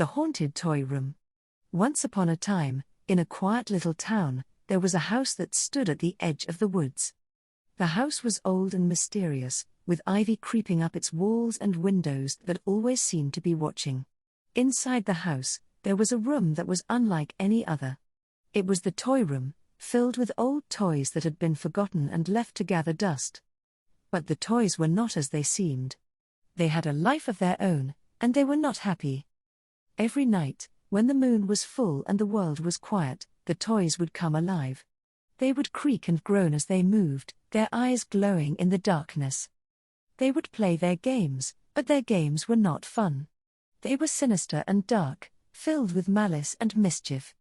The Haunted Toy Room. Once upon a time, in a quiet little town, there was a house that stood at the edge of the woods. The house was old and mysterious, with ivy creeping up its walls and windows that always seemed to be watching. Inside the house, there was a room that was unlike any other. It was the toy room, filled with old toys that had been forgotten and left to gather dust. But the toys were not as they seemed. They had a life of their own, and they were not happy. Every night, when the moon was full and the world was quiet, the toys would come alive. They would creak and groan as they moved, their eyes glowing in the darkness. They would play their games, but their games were not fun. They were sinister and dark, filled with malice and mischief.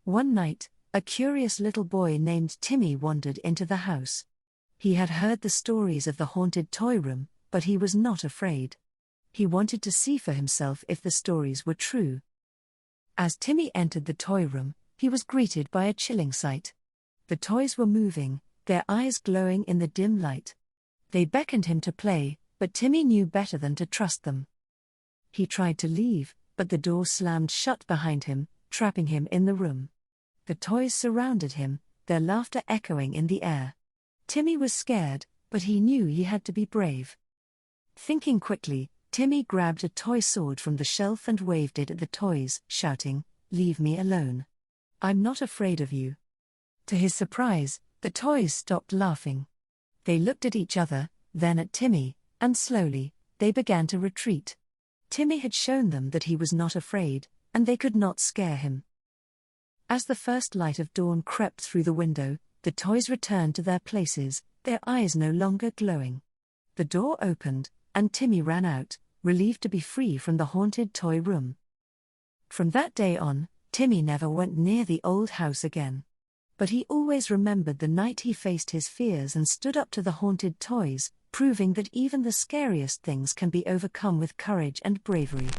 One night, a curious little boy named Timmy wandered into the house. He had heard the stories of the haunted toy room, but he was not afraid. He wanted to see for himself if the stories were true. As Timmy entered the toy room, he was greeted by a chilling sight. The toys were moving, their eyes glowing in the dim light. They beckoned him to play, but Timmy knew better than to trust them. He tried to leave, but the door slammed shut behind him, trapping him in the room. The toys surrounded him, their laughter echoing in the air. Timmy was scared, but he knew he had to be brave. Thinking quickly, Timmy grabbed a toy sword from the shelf and waved it at the toys, shouting, "Leave me alone. I'm not afraid of you." To his surprise, the toys stopped laughing. They looked at each other, then at Timmy, and slowly, they began to retreat. Timmy had shown them that he was not afraid, and they could not scare him. As the first light of dawn crept through the window, the toys returned to their places, their eyes no longer glowing. The door opened, and Timmy ran out, relieved to be free from the haunted toy room. From that day on, Timmy never went near the old house again. But he always remembered the night he faced his fears and stood up to the haunted toys, proving that even the scariest things can be overcome with courage and bravery.